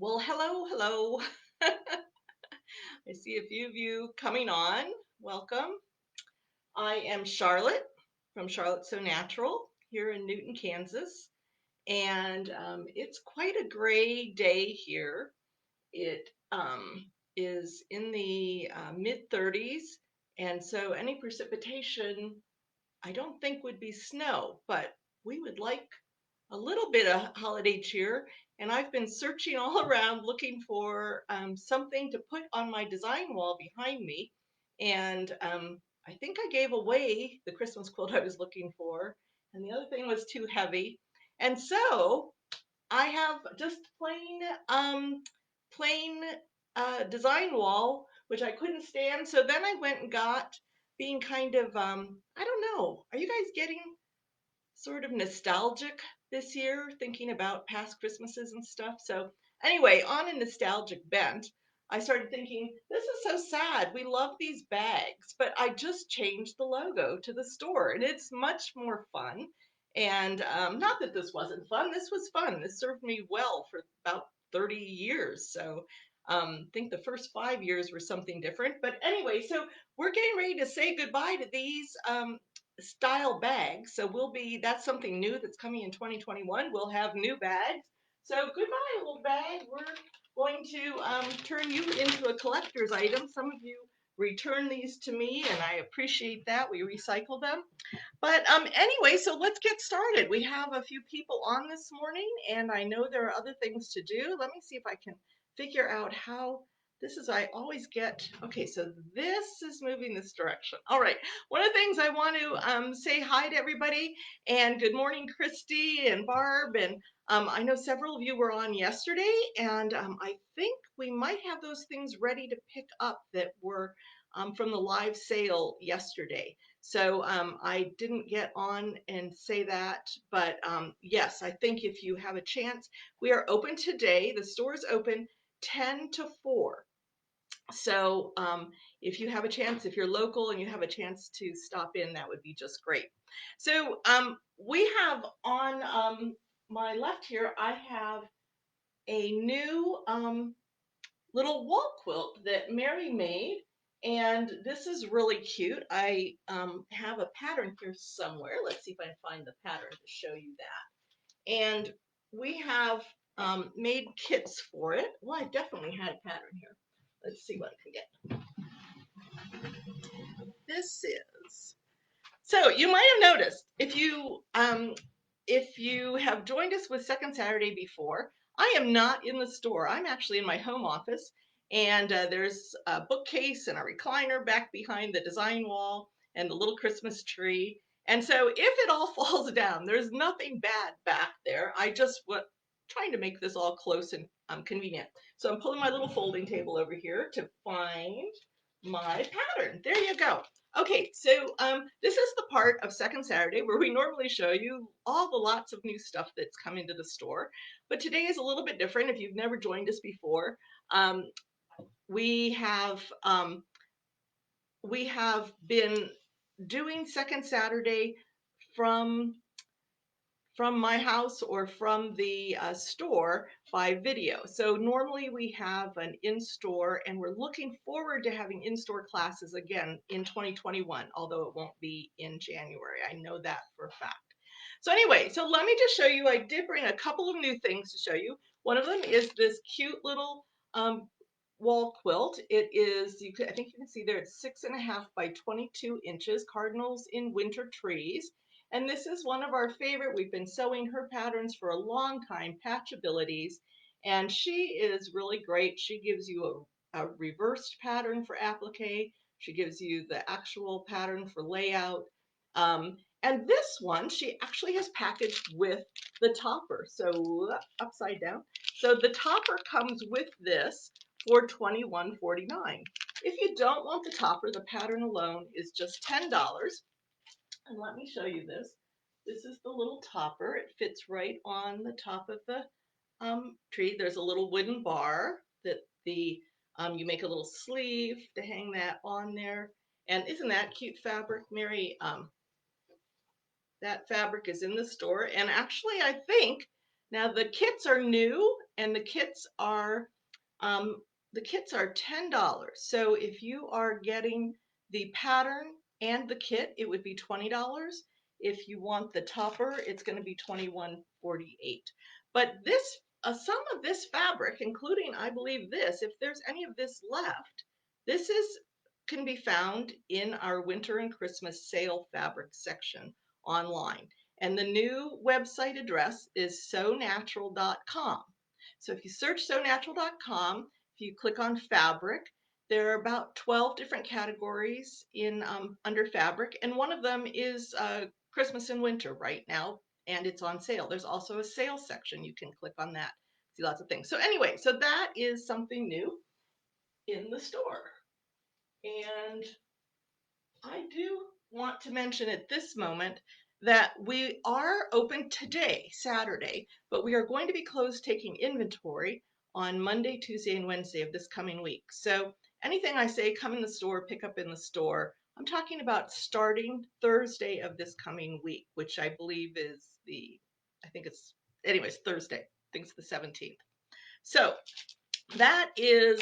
Well, hello, hello. I see a few of you coming on. Welcome. I am Charlotte from Charlotte So Natural here in Newton, Kansas. And it's quite a gray day here. It is in the mid 30s. And so any precipitation, I don't think would be snow, but we would like a little bit of holiday cheer, and I've been searching all around looking for something to put on my design wall behind me. And I think I gave away the Christmas quilt I was looking for, and the other thing was too heavy. And so I have just plain design wall, which I couldn't stand. So then I went and got being kind of I don't know. Are you guys getting sort of nostalgic this year, thinking about past Christmases and stuff? So, anyway, on a nostalgic bent, I started thinking, this is so sad. We love these bags, but I just changed the logo to the store and it's much more fun. And not that this wasn't fun, this was fun. This served me well for about 30 years. So, I think the first 5 years were something different. But anyway, so we're getting ready to say goodbye to these style bags. So that's something new that's coming in 2021. We'll have new bags. So goodbye, little bag. We're going to turn you into a collector's item. Some of you return these to me, and I appreciate that. We recycle them. But anyway, so let's get started. We have a few people on this morning, and I know there are other things to do. Let me see if I can figure out how this is. I always get, okay, so this is moving this direction. All right. One of the things I want to say hi to everybody, and good morning, Christy and Barb. And I know several of you were on yesterday, and I think we might have those things ready to pick up that were from the live sale yesterday. So I didn't get on and say that, but yes, I think if you have a chance, we are open today. The store is open 10 to 4. So if you have a chance, if you're local and you have a chance to stop in, that would be just great. So we have on my left here, I have a new little wall quilt that Mary made. And this is really cute. I have a pattern here somewhere. Let's see if I can find the pattern to show you that. And we have made kits for it. Well, I definitely had a pattern here. Let's see what I can get. This is, so you might have noticed if you have joined us with Second Saturday before, I am not in the store. I'm actually in my home office, and there's a bookcase and a recliner back behind the design wall and the little Christmas tree. And so if it all falls down, there's nothing bad back there. I just was trying to make this all close and convenient. So I'm pulling my little folding table over here to find my pattern. There you go. Okay, so this is the part of Second Saturday where we normally show you all the lots of new stuff that's come into the store. But today is a little bit different. If you've never joined us before, um, we have um, we have been doing Second Saturday from my house or from the store by video. So normally we have an in-store, and we're looking forward to having in-store classes again in 2021, although it won't be in January. I know that for a fact. So anyway, so let me just show you, I did bring a couple of new things to show you. One of them is this cute little wall quilt. It is, I think you can see there, it's 6.5 by 22 inches, cardinals in winter trees. And this is one of our favorite. We've been sewing her patterns for a long time, Patch Abilities. And she is really great. She gives you a reversed pattern for applique. She gives you the actual pattern for layout. And this one, she actually has packaged with the topper. So upside down. So the topper comes with this for $21.49. If you don't want the topper, the pattern alone is just $10. And let me show you this. This is the little topper. It fits right on the top of the tree. There's a little wooden bar that you make a little sleeve to hang that on there. And isn't that cute fabric, Mary? That fabric is in the store. And actually, I think now the kits are new and um, the kits are $10. So if you are getting the pattern and the kit, it would be $20. If you want the topper, it's going to be $21.48. But some of this fabric, including I believe this, if there's any of this left, this is can be found in our winter and Christmas sale fabric section online. And the new website address is sonatural.com. So if you search sonatural.com, if you click on fabric, there are about 12 different categories in under fabric, and one of them is Christmas and winter right now, and it's on sale. There's also a sales section. You can click on that, see lots of things. So anyway, so that is something new in the store. And I do want to mention at this moment that we are open today, Saturday, but we are going to be closed taking inventory on Monday, Tuesday, and Wednesday of this coming week. So anything I say, come in the store, pick up in the store. I'm talking about starting Thursday of this coming week, which I believe is anyways, Thursday. I think it's the 17th. So that is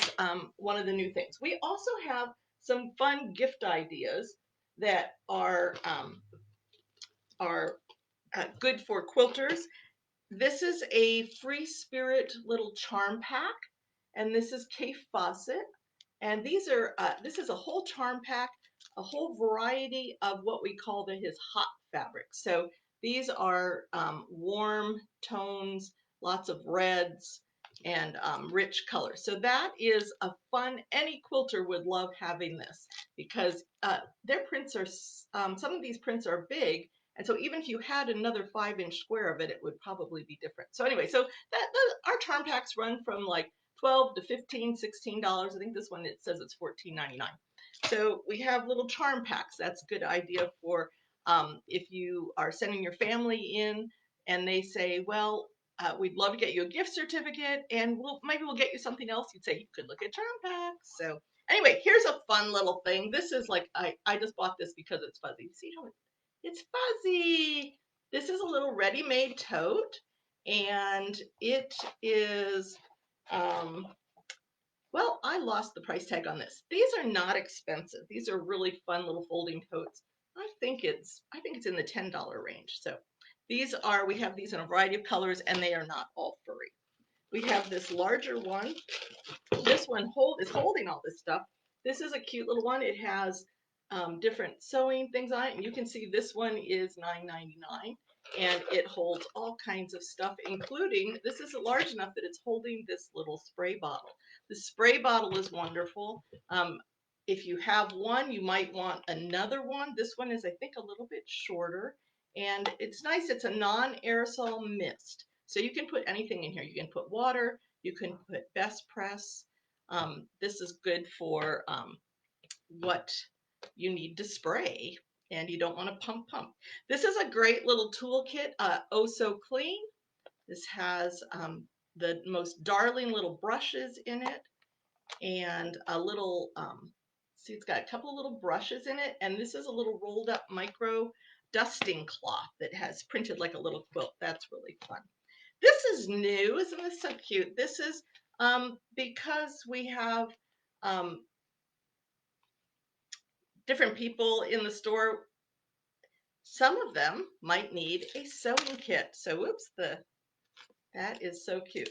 one of the new things. We also have some fun gift ideas that are good for quilters. This is a Free Spirit little charm pack, and this is Kay Fawcett. And this is a whole charm pack, a whole variety of what we call his hot fabrics. So these are warm tones, lots of reds, and rich colors. So that is a fun, any quilter would love having this because their prints are, some of these prints are big. And so even if you had another 5-inch square of it, it would probably be different. So anyway, so our charm packs run from like $12 to $15, $16. I think this one, it says it's $14.99. So we have little charm packs. That's a good idea for if you are sending your family in and they say, well, we'd love to get you a gift certificate and maybe we'll get you something else. You'd say you could look at charm packs. So anyway, here's a fun little thing. This is like, I just bought this because it's fuzzy. See how it's fuzzy. This is a little ready-made tote, and it is well, I lost the price tag on this. These are not expensive. These are really fun little folding totes. I think it's in the $10 range. So we have these in a variety of colors, and they are not all furry. We have this larger one. This one is holding all this stuff. This is a cute little one. It has different sewing things on it, and you can see this one is $9.99, and it holds all kinds of stuff, including, this is large enough that it's holding this little spray bottle. The spray bottle is wonderful. If you have one, you might want another one. This one is, I think, a little bit shorter, and it's nice. It's a non-aerosol mist, so you can put anything in here. You can put water, you can put best press. This is good for what you need to spray and you don't want to pump. This is a great little toolkit, Oh So Clean. This has the most darling little brushes in it and a little, see, it's got a couple of little brushes in it, and this is a little rolled up micro dusting cloth that has printed like a little quilt. That's really fun. This is new. Isn't this so cute? This is because we have different people in the store. Some of them might need a sewing kit. So whoops, that is so cute.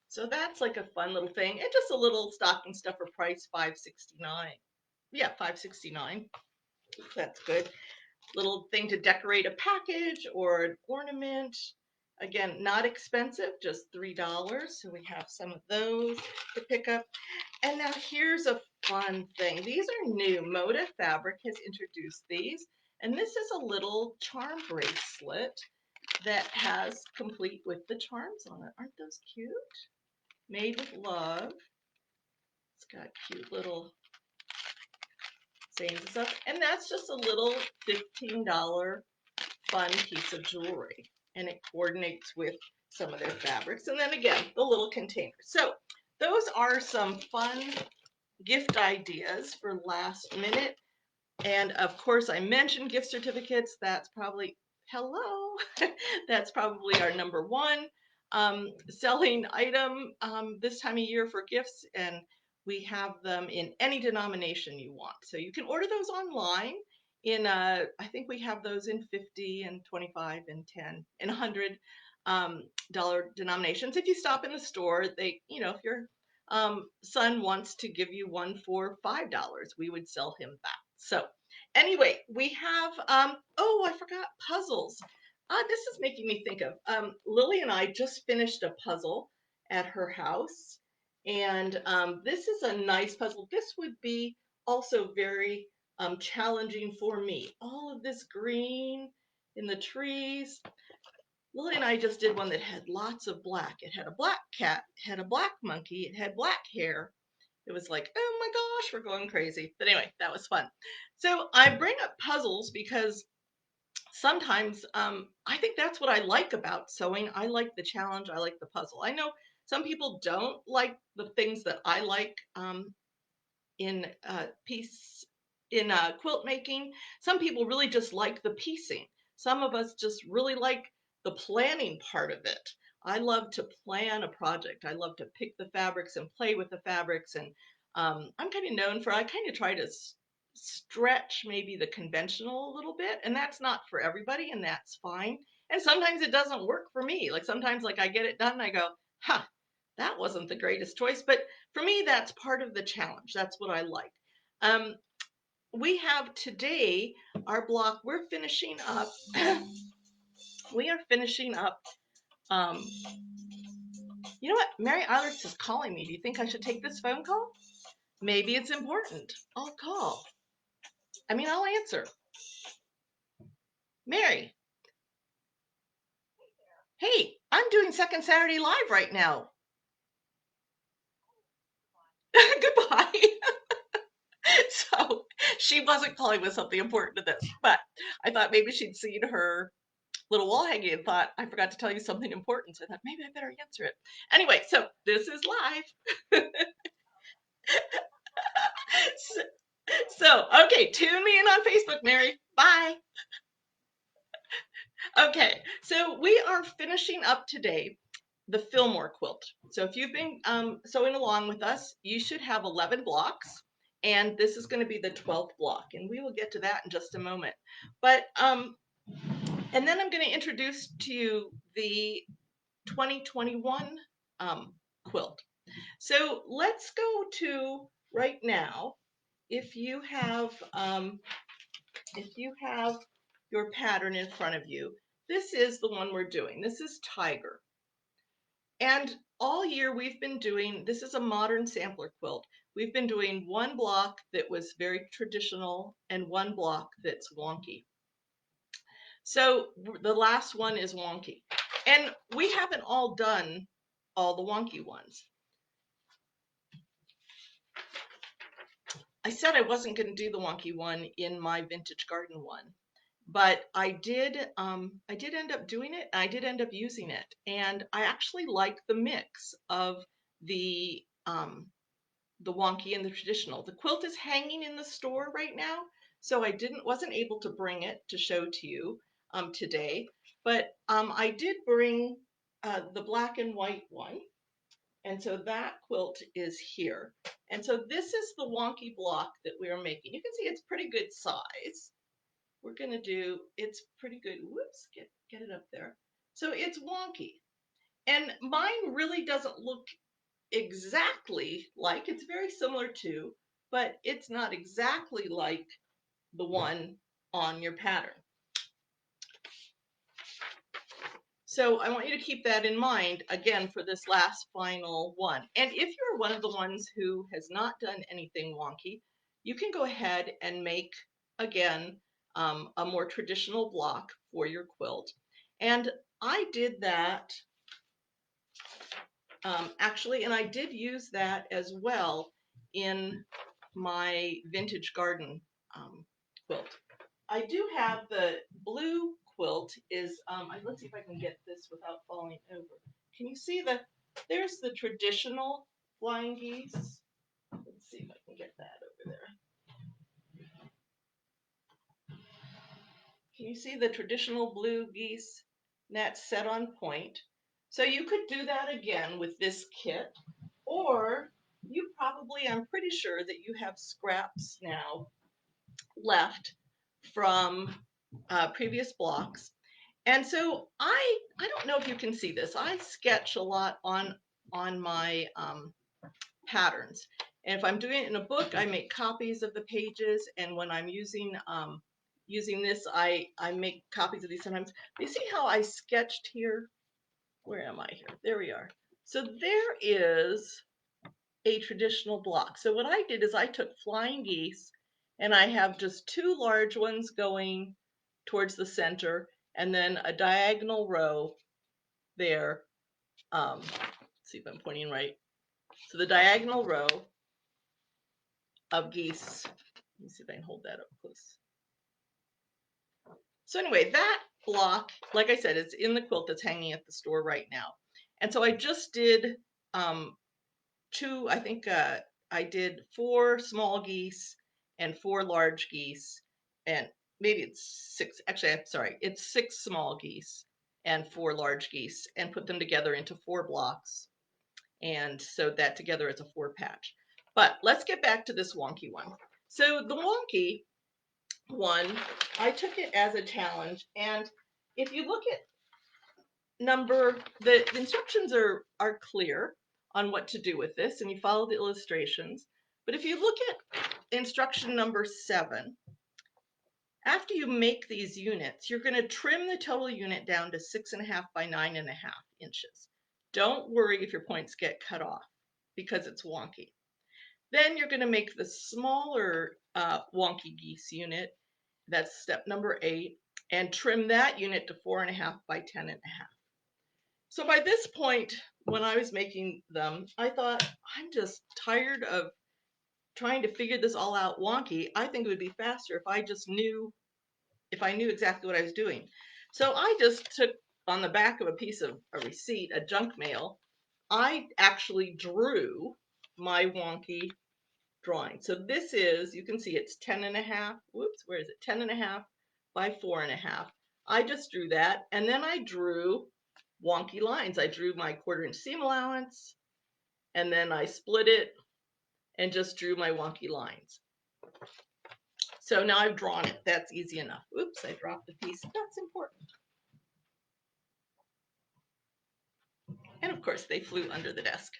So that's like a fun little thing, and just a little stocking stuffer price, $5.69. Yeah, $5.69. That's good. Little thing to decorate a package or an ornament. Again, not expensive, just $3. So we have some of those to pick up. And now here's a fun thing. These are new. Moda Fabric has introduced these. And this is a little charm bracelet that has complete with the charms on it. Aren't those cute? Made with love. It's got cute little sayings and stuff. And that's just a little $15 fun piece of jewelry. And it coordinates with some of their fabrics. And then again, the little container. So those are some fun gift ideas for last minute. And of course, I mentioned gift certificates. That's probably hello. That's probably our number one selling item this time of year for gifts, and we have them in any denomination you want. So you can order those online in I think we have those in 50 and 25 and 10 and 100 dollar denominations. If you stop in the store, they, you know, if your son wants to give you one for $5, we would sell him that. So anyway, we have oh, I forgot puzzles. This is making me think of Lily and I just finished a puzzle at her house, and this is a nice puzzle. This would be also very challenging for me. All of this green in the trees. Lily and I just did one that had lots of black. It had a black cat, it had a black monkey, it had black hair. It was like, oh my gosh, we're going crazy. But anyway, that was fun. So I bring up puzzles because sometimes I think that's what I like about sewing. I like the challenge. I like the puzzle. I know some people don't like the things that I like. In piece in quilt making. Some people really just like the piecing. Some of us just really like the planning part of it. I love to plan a project. I love to pick the fabrics and play with the fabrics. And I'm kind of known for, I kind of try to stretch maybe the conventional a little bit. And that's not for everybody, and that's fine. And sometimes it doesn't work for me. Like sometimes like I get it done and I go, huh, that wasn't the greatest choice. But for me, that's part of the challenge. That's what I like. Um, we have today our block. We're finishing up. We are finishing up. Um, you know what? Mary Eilers is calling me. Do you think I should take this phone call? Maybe it's important. I'll call. I mean, I'll answer. Mary, hey, I'm doing Second Saturday Live right now. Goodbye. So she wasn't calling with something important to this, but I thought maybe she'd seen her little wall hanging and thought, I forgot to tell you something important. So I thought maybe I better answer it. Anyway, so this is live. so, okay, tune me in on Facebook, Mary. Bye. Okay, so we are finishing up today the Filmore quilt. So if you've been sewing along with us, you should have 11 blocks. And this is going to be the 12th block. And we will get to that in just a moment. But, and then I'm going to introduce to you the 2021 quilt. So let's go to right now. If you have your pattern in front of you, this is the one we're doing. This is Tiger. And all year we've been doing, this is a modern sampler quilt. We've been doing one block that was very traditional and one block that's wonky. So the last one is wonky. And we haven't all done all the wonky ones. I said I wasn't going to do the wonky one in my vintage garden one, but I did end up doing it. I did end up using it, and I actually like the mix of the wonky and the traditional. The quilt is hanging in the store right now, so I wasn't able to bring it to show to you today, but I did bring the black and white one. And so that quilt is here. And so this is the wonky block that we are making. You can see it's pretty good size. We're going to do, it's pretty good. Whoops, get it up there. So it's wonky. And mine really doesn't look exactly like, it's very similar to, but it's not exactly like the one on your pattern. So I want you to keep that in mind, again, for this last final one. And if you're one of the ones who has not done anything wonky, you can go ahead and make, again, a more traditional block for your quilt. And I did that, actually, and I did use that as well in my vintage garden quilt. I do have the blue quilt is, let's see if I can get this without falling over. Can you see there's the traditional flying geese. Let's see if I can get that over there. Can you see the traditional blue geese net set on point? So you could do that again with this kit, or you probably, I'm pretty sure that you have scraps now left from previous blocks. And so I don't know if you can see this. I sketch a lot on my patterns. And if I'm doing it in a book, I make copies of the pages. And when I'm using this, I make copies of these sometimes. You see how I sketched here? Where am I here? There we are. So there is a traditional block. So what I did is I took flying geese and I have just two large ones going towards the center and then a diagonal row there. Let's see if I'm pointing right. So the diagonal row of geese. Let me see if I can hold that up close. So anyway, that block, like I said, it's in the quilt that's hanging at the store right now. And so I just did I think I did 4 small geese and 4 large geese, and maybe it's 6, actually, I'm sorry, it's 6 small geese and 4 large geese, and put them together into 4 blocks and sewed that together as a 4 patch. But let's get back to this wonky one. So the wonky one, I took it as a challenge, and if you look at the instructions are clear on what to do with this, and you follow the illustrations. But if you look at instruction number 7, after you make these units, you're going to trim the total unit down to 6.5 by 9.5 inches. Don't worry if your points get cut off because it's wonky. Then you're going to make the smaller wonky geese unit. That's step number 8, and trim that unit to 4.5 by 10.5. So by this point, when I was making them, I thought, I'm just tired of trying to figure this all out wonky. I think it would be faster if I knew exactly what I was doing. So I just took on the back of a piece of a receipt, a junk mail, I actually drew my wonky drawing. So this is, you can see it's 10.5, whoops, where is it? 10.5 by 4.5. I just drew that, and then I drew wonky lines. I drew my 1/4 inch seam allowance, and then I split it and just drew my wonky lines. So now I've drawn it. That's easy enough. Oops, I dropped a piece. That's important. And of course, they flew under the desk.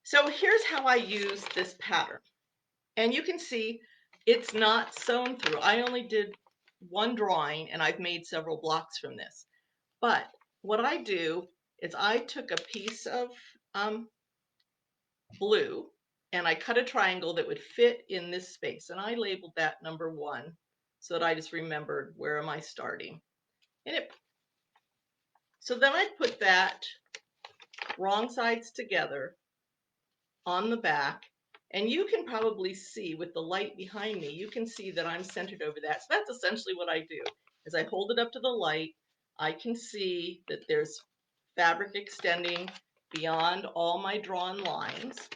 So here's how I use this pattern. And you can see it's not sewn through. I only did one drawing, and I've made several blocks from this. But what I do is I took a piece of blue and I cut a triangle that would fit in this space, and I labeled that number 1 so that I just remembered where am I starting. So then I put that wrong sides together on the back, and you can probably see with the light behind me, you can see that I'm centered over that. So that's essentially what I do. As I hold it up to the light, I can see that there's fabric extending beyond all my drawn lines,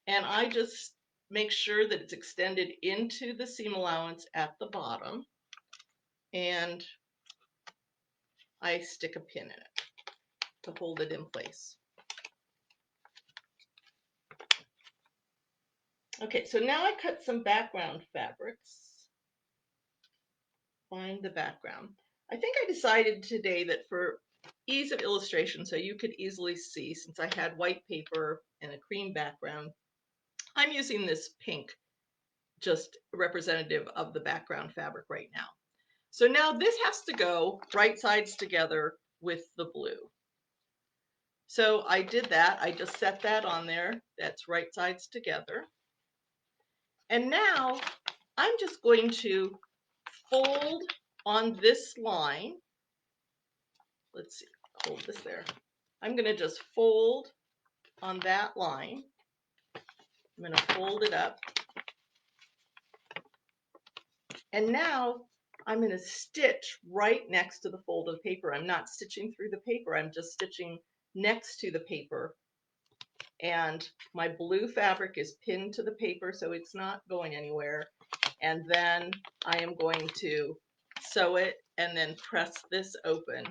and I just make sure that it's extended into the seam allowance at the bottom, and I stick a pin in it to hold it in place. Okay, so now I cut some background fabrics. Find the background. I think I decided today that for ease of illustration, so you could easily see, since I had white paper and a cream background, I'm using this pink, just representative of the background fabric right now. So now this has to go right sides together with the blue. So I did that. I just set that on there. That's right sides together. And now I'm just going to fold on this line. Let's see, hold this there. I'm going to just fold on that line. I'm going to fold it up. And now I'm going to stitch right next to the fold of paper. I'm not stitching through the paper. I'm just stitching next to the paper. And my blue fabric is pinned to the paper, so it's not going anywhere. And then I am going to sew it and then press this open.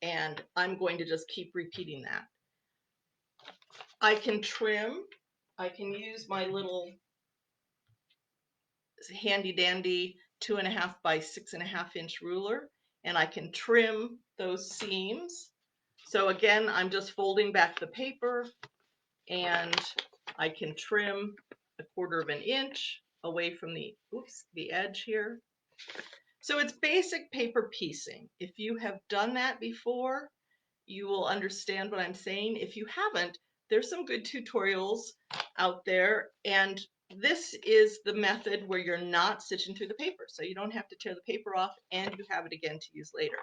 And I'm going to just keep repeating that. I can trim. I can use my little handy dandy 2.5 by 6.5 inch ruler, and I can trim those seams. So again, I'm just folding back the paper, and I can trim 1/4 inch away from the edge here. So it's basic paper piecing. If you have done that before, you will understand what I'm saying. If you haven't, there's some good tutorials out there, and this is the method where you're not stitching through the paper, so you don't have to tear the paper off, and you have it again to use later.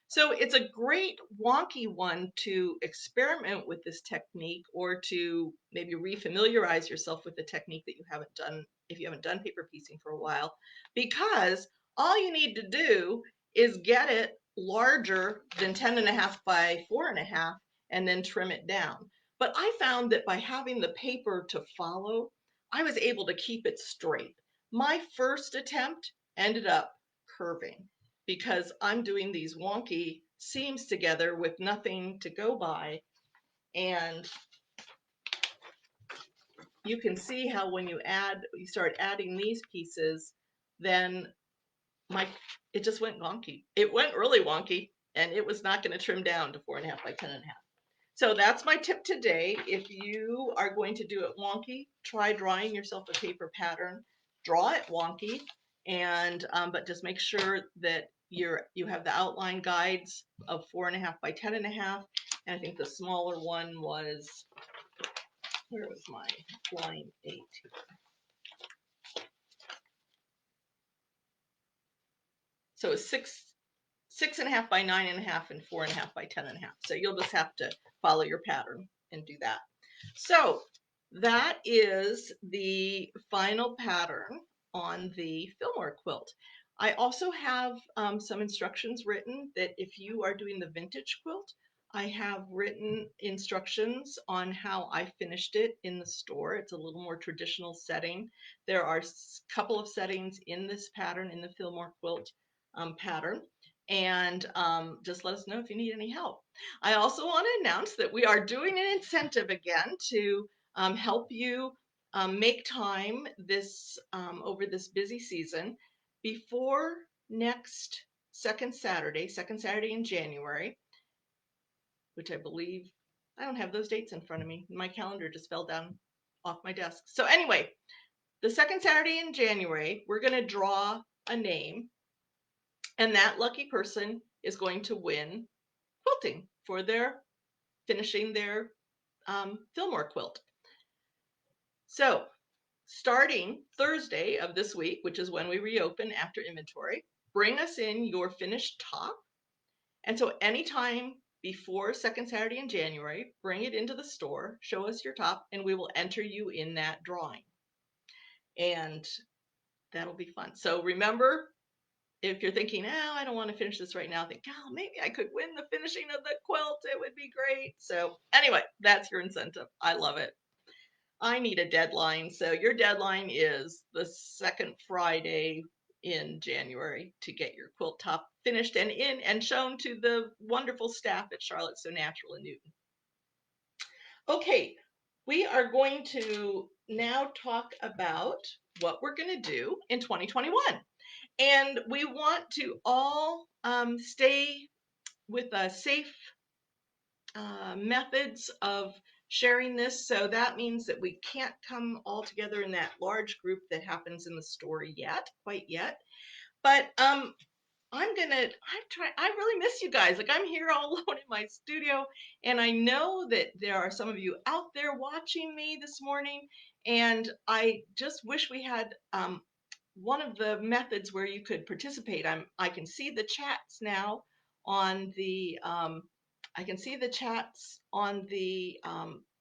So it's a great wonky one to experiment with this technique, or to maybe refamiliarize yourself with the technique that you haven't done if you haven't done paper piecing for a while, because all you need to do is get it larger than 10.5 by 4.5 and then trim it down. But I found that by having the paper to follow, I was able to keep it straight. My first attempt ended up curving because I'm doing these wonky seams together with nothing to go by. And you can see how when you start adding these pieces, then it just went wonky. It went really wonky, and it was not going to trim down to 4.5 by 10.5. So that's my tip today. If you are going to do it wonky, try drawing yourself a paper pattern. Draw it wonky, and but just make sure that you have the outline guides of 4.5 by 10.5. And I think the smaller one was, where was my line 8? So it's 6.5 by 9.5 and 4.5 by 10.5. So you'll just have to follow your pattern and do that. So that is the final pattern on the Filmore quilt. I also have some instructions written that if you are doing the vintage quilt, I have written instructions on how I finished it in the store. It's a little more traditional setting. There are a couple of settings in this pattern, in the Filmore quilt pattern, and just let us know if you need any help. I also want to announce that we are doing an incentive again to help you make time this over this busy season before next second Saturday in January, which I believe, I don't have those dates in front of me. My calendar just fell down off my desk. So anyway, the second Saturday in January, we're going to draw a name, and that lucky person is going to win quilting for finishing their Filmore quilt. So starting Thursday of this week, which is when we reopen after inventory, bring us in your finished top. And so anytime before second Saturday in January, bring it into the store, show us your top, and we will enter you in that drawing. And that'll be fun. So remember, if you're thinking, oh, I don't want to finish this right now, think, oh, maybe I could win the finishing of the quilt. It would be great. So anyway, that's your incentive. I love it. I need a deadline. So your deadline is the second Friday in January to get your quilt top finished and in and shown to the wonderful staff at Charlotte So Natural in Newton. Okay, we are going to now talk about what we're going to do in 2021. And we want to all stay with safe methods of sharing this. So that means that we can't come all together in that large group that happens in the store quite yet. But I really miss you guys. Like, I'm here all alone in my studio, and I know that there are some of you out there watching me this morning, and I just wish we had one of the methods where you could participate. I can see the chats now on the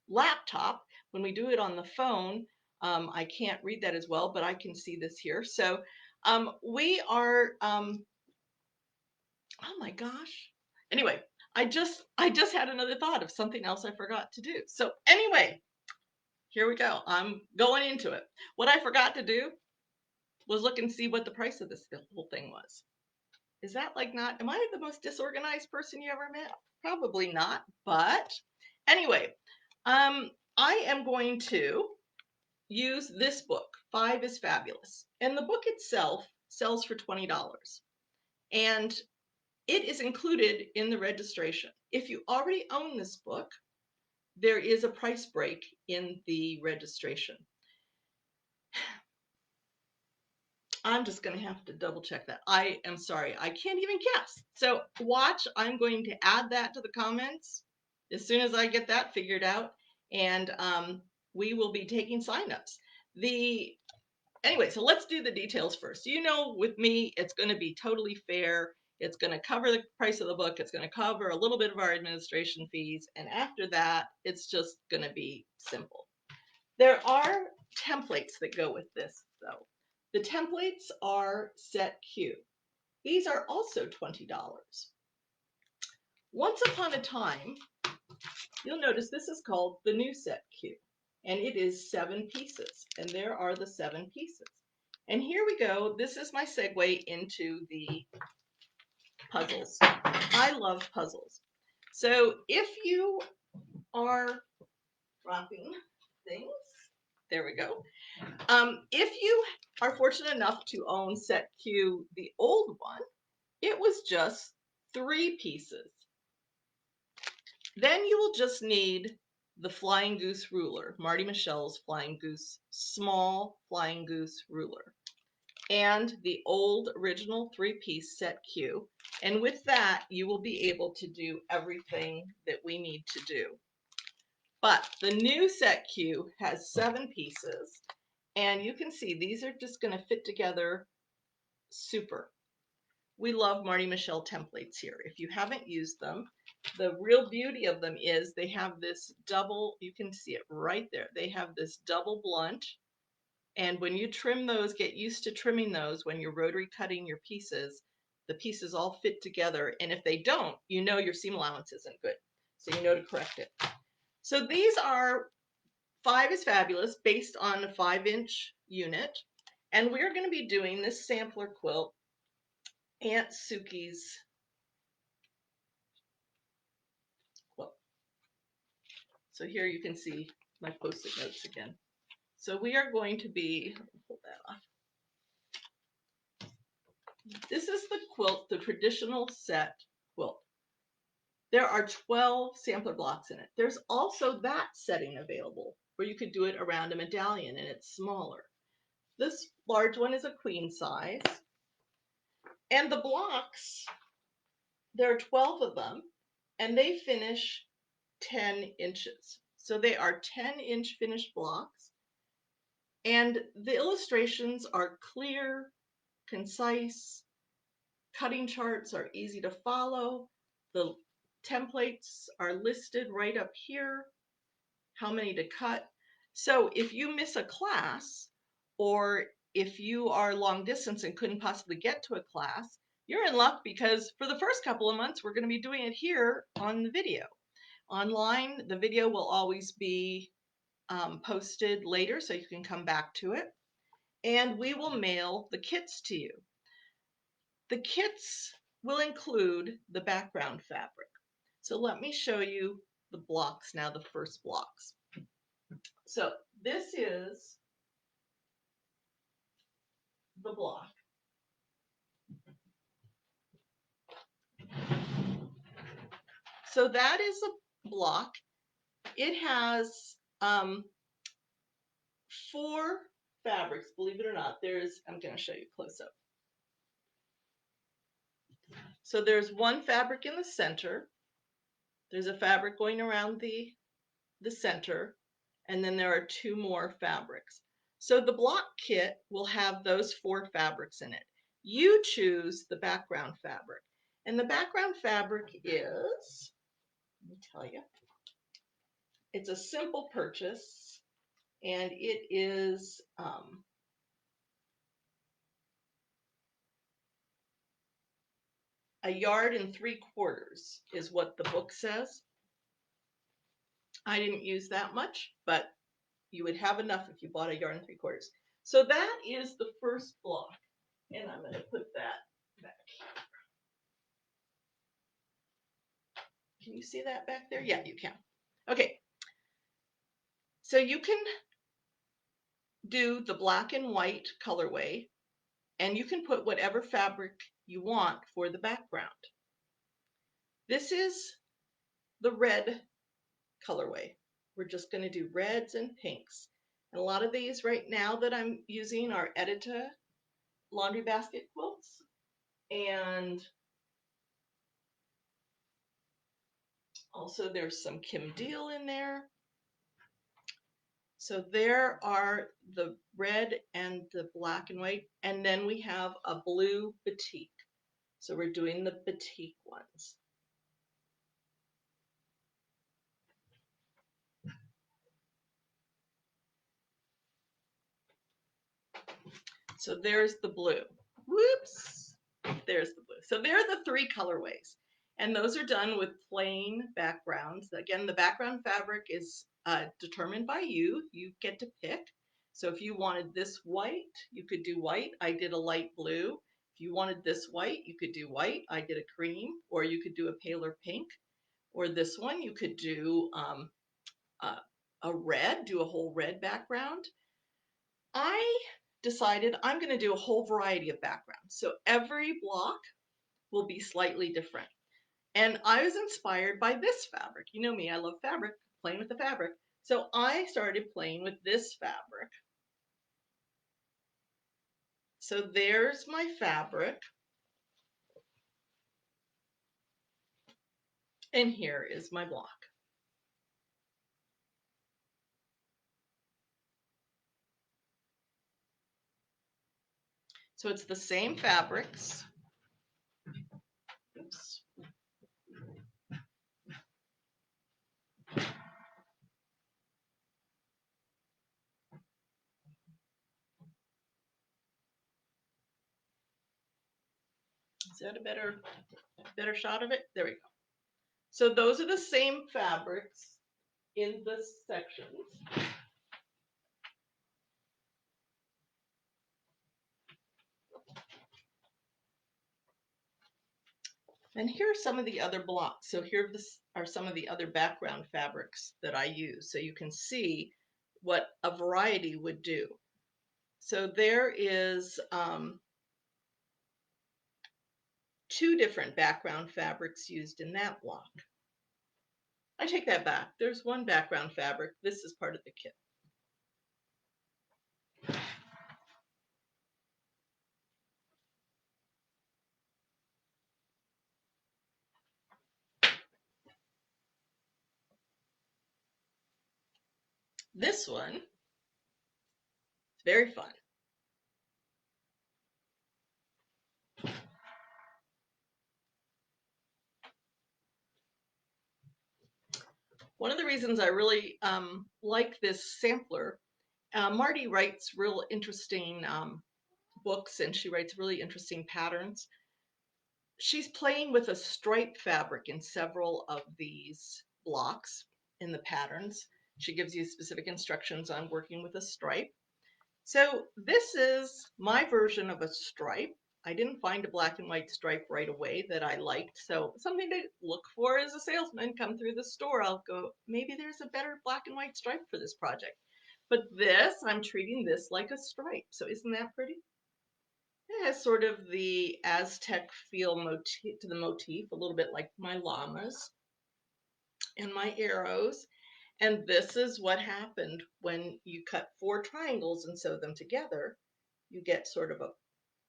laptop. When we do it on the phone, I can't read that as well, but I can see this here. So we are oh my gosh. Anyway, I just had another thought of something else I forgot to do. So anyway, here we go. I'm going into it. What I forgot to do was look and see what the price of this whole thing was. Is that like not, am I the most disorganized person you ever met? Probably not, but anyway, I am going to use this book, Five is Fabulous. And the book itself sells for $20. And it is included in the registration. If you already own this book, there is a price break in the registration. I'm just going to have to double check that. I am sorry. I can't even guess. So watch. I'm going to add that to the comments as soon as I get that figured out. And we will be taking signups. Anyway, so let's do the details first. You know, with me, it's going to be totally fair. It's going to cover the price of the book. It's going to cover a little bit of our administration fees. And after that, it's just going to be simple. There are templates that go with this, though. The templates are set Q. These are also $20. Once upon a time, you'll notice this is called the new set Q, and it is 7 pieces, and there are the 7 pieces. And here we go. This is my segue into the puzzles. I love puzzles. So if you are dropping things, there we go. If you are fortunate enough to own set Q, the old one, it was just 3 pieces. Then you will just need the Flying Goose ruler, Marty Michelle's Flying Goose, small Flying Goose ruler, and the old original 3-piece set Q. And with that, you will be able to do everything that we need to do. But the new set Q has 7 pieces, and you can see these are just going to fit together super. We love Marty Michelle templates here. If you haven't used them, the real beauty of them is they have this double, you can see it right there. They have this double blunt. And when you trim those, get used to trimming those when you're rotary cutting your pieces, the pieces all fit together. And if they don't, you know your seam allowance isn't good. So you know to correct it. So these are 5 is Fabulous based on a 5-inch unit. And we're going to be doing this sampler quilt, Aunt Suki's quilt. So here you can see my post-it notes again. So we are going to be, pull that off. This is the quilt, the traditional set quilt. There are 12 sampler blocks in it. There's also that setting available where you could do it around a medallion and it's smaller. This large one is a queen size. And the blocks, there are 12 of them, and they finish 10 inches. So they are 10-inch finished blocks. And the illustrations are clear, concise. Cutting charts are easy to follow. The templates are listed right up here, how many to cut. So if you miss a class, or if you are long distance and couldn't possibly get to a class, you're in luck because for the first couple of months, we're going to be doing it here on the video. Online, the video will always be posted later so you can come back to it. And we will mail the kits to you. The kits will include the background fabric. So let me show you the blocks now, the first blocks. So this is the block. So that is a block. It has 4 fabrics, believe it or not. I'm going to show you close up. So there's 1 fabric in the center. There's a fabric going around the center, and then there are 2 more fabrics. So the block kit will have those 4 fabrics in it. You choose the background fabric, and the background fabric is, let me tell you, it's a simple purchase, and it is a 1.75 yards is what the book says. I didn't use that much, but you would have enough if you bought a yarn 3/4. So that is the first block, and I'm going to put that back here. Can you see that back there? Yeah, you can. Okay, so you can do the black and white colorway, and you can put whatever fabric you want for the background. This is the red colorway. We're just going to do reds and pinks. And a lot of these right now that I'm using are Edita laundry basket quilts. And also there's some Kim Deal in there. So there are the red and the black and white. And then we have a blue batik. So we're doing the batik ones. So there's the blue. Whoops. There's the blue. So there are the three colorways. And those are done with plain backgrounds. Again, the background fabric is determined by you. You get to pick. So if you wanted this white, you could do white. I did a light blue. If you wanted this white, you could do white. I did a cream, or you could do a paler pink. Or this one, you could do a red, do a whole red background. I decided I'm going to do a whole variety of backgrounds. So every block will be slightly different. And I was inspired by this fabric. You know me, I love fabric, playing with the fabric. So I started playing with this fabric. So there's my fabric. And here is my block. So it's the same fabrics. Oops. Is that a better shot of it? There we go. So those are the same fabrics in the sections. And here are some of the other blocks. So here are some of the other background fabrics that I use. So you can see what a variety would do. So there is 2 different background fabrics used in that block. I take that back. There's one background fabric. This is part of the kit. This one is very fun. One of the reasons I really like this sampler, Marty writes real interesting books, and she writes really interesting patterns. She's playing with a stripe fabric in several of these blocks in the patterns. She gives you specific instructions on working with a stripe. So this is my version of a stripe. I didn't find a black and white stripe right away that I liked. So something to look for as a salesman. Come through the store, I'll go, maybe there's a better black and white stripe for this project. But this, I'm treating this like a stripe. So isn't that pretty? It has sort of the Aztec feel motif to the motif, a little bit like my llamas and my arrows. And this is what happened when you cut 4 triangles and sew them together. You get sort of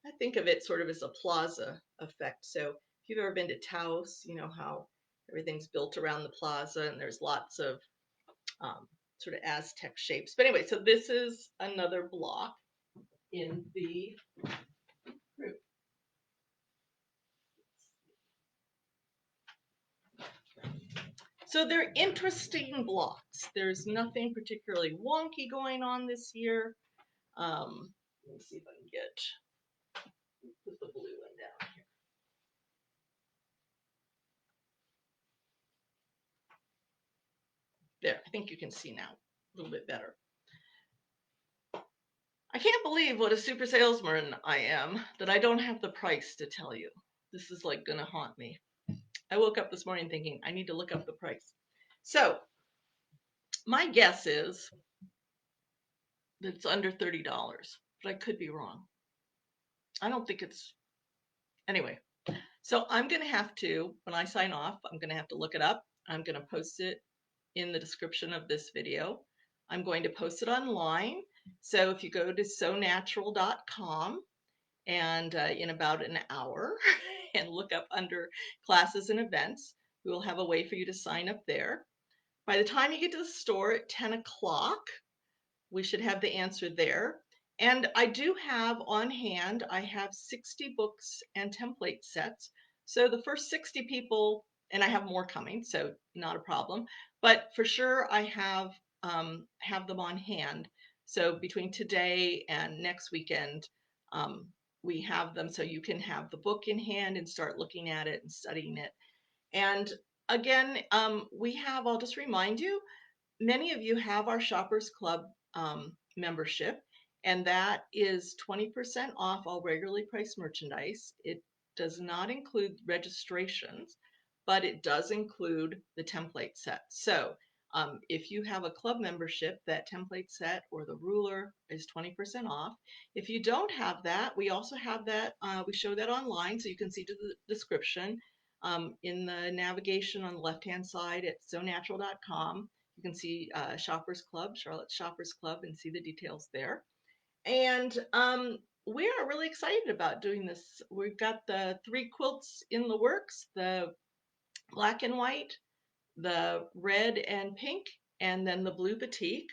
I think of it sort of as a plaza effect. So if you've ever been to Taos, you know how everything's built around the plaza and there's lots of sort of Aztec shapes. But anyway, so this is another block in the group. So they're interesting blocks. There's nothing particularly wonky going on this year. Let me see if I can put the blue one down here. There, I think you can see now a little bit better. I can't believe what a super salesman I am that I don't have the price to tell you. This is like gonna haunt me. I woke up this morning thinking I need to look up the price. So my guess is that it's under $30, but I could be wrong. I don't think it's anyway. So I'm gonna have to, when I sign off, I'm gonna have to look it up. I'm gonna post it in the description of this video. I'm going to post it online. So if you go to sonatural.com and in about an hour and look up under classes and events, we will have a way for you to sign up there. By the time you get to the store at 10 o'clock, we should have the answer there. And I do have on hand, I have 60 books and template sets. So the first 60 people, and I have more coming, so not a problem. But for sure, I have them on hand. So between today and next weekend, we have them so you can have the book in hand and start looking at it and studying it. And again, I'll just remind you, many of you have our Shoppers Club membership, and that is 20% off all regularly priced merchandise. It does not include registrations, but it does include the template set. So if you have a club membership, that template set or the ruler is 20% off. If you don't have that, we also have that. We show that online, so you can see the description in the navigation on the left-hand side at sonatural.com. You can see Shoppers Club, Charlotte's Shoppers Club, and see the details there. And we are really excited about doing this. We've got the 3 quilts in the works, the black and white, the red and pink, and then the blue batik.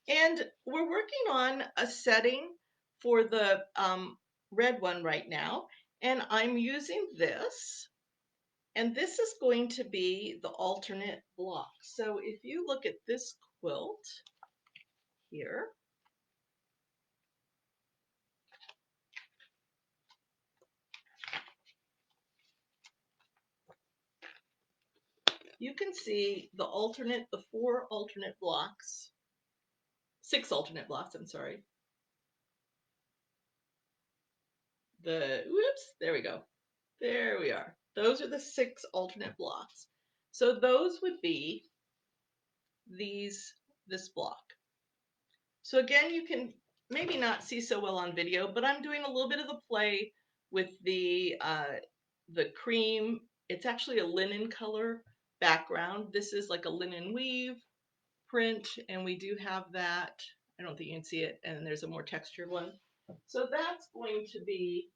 And we're working on a setting for the red one right now. And I'm using this. And this is going to be the alternate block. So if you look at this quilt here, you can see the 4 alternate blocks, 6 alternate blocks, I'm sorry. There we go. There we are. Those are the 6 alternate blocks. So those would be this block. So again, you can maybe not see so well on video, but I'm doing a little bit of the play with the cream. It's actually a linen color background. This is like a linen weave print, and we do have that. I don't think you can see it, and there's a more textured one. So that's going to be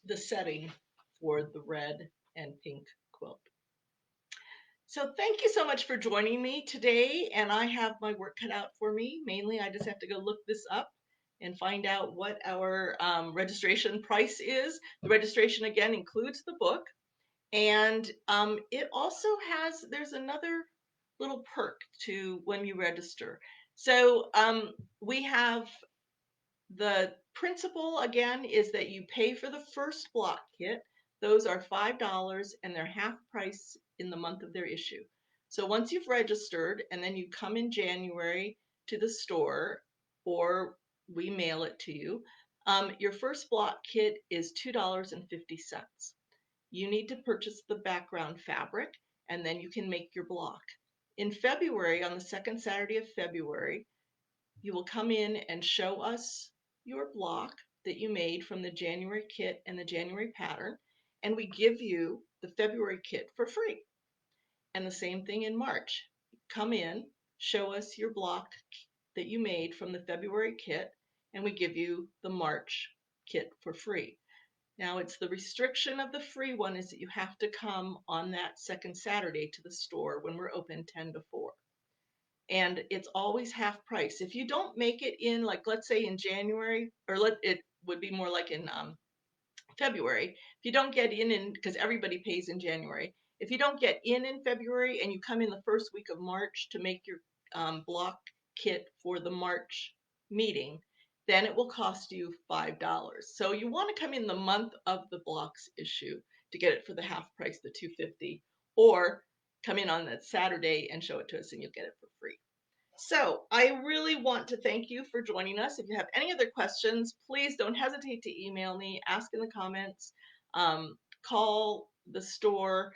the setting for the red and pink quilt. So thank you so much for joining me today, and I have my work cut out for me. Mainly, I just have to go look this up and find out what our registration price is. The registration, again, includes the book, and it also there's another little perk to when you register. So we have the principle, again, is that you pay for the first block kit. Those are $5 and they're half price in the month of their issue. So once you've registered and then you come in January to the store or we mail it to you, your first block kit is $2.50. You need to purchase the background fabric and then you can make your block. In February, on the second Saturday of February, you will come in and show us your block that you made from the January kit and the January pattern, and we give you the February kit for free. And the same thing in March. Come in, show us your block that you made from the February kit, and we give you the March kit for free. Now, it's the restriction of the free one is that you have to come on that second Saturday to the store when we're open 10 to 4. And it's always half price. If you don't make it in, like let's say in January, or it would be more like in February. If you don't get in because everybody pays in January. If you don't get in February and you come in the first week of March to make your block kit for the March meeting, then it will cost you $5. So you want to come in the month of the blocks issue to get it for the half price, the $2.50, or come in on that Saturday and show it to us, and you'll get it for free. So I really want to thank you for joining us. If you have any other questions, please don't hesitate to email me, ask in the comments, call the store,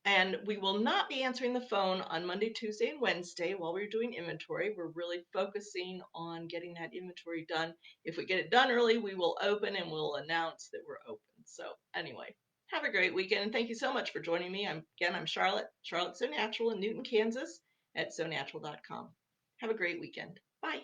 and we will not be answering the phone on Monday, Tuesday, and Wednesday while we're doing inventory. We're really focusing on getting that inventory done. If we get it done early, we will open and we'll announce that we're open. So anyway, have a great weekend. And thank you so much for joining me. I'm Charlotte So Natural in Newton, Kansas at sonatural.com. Have a great weekend. Bye.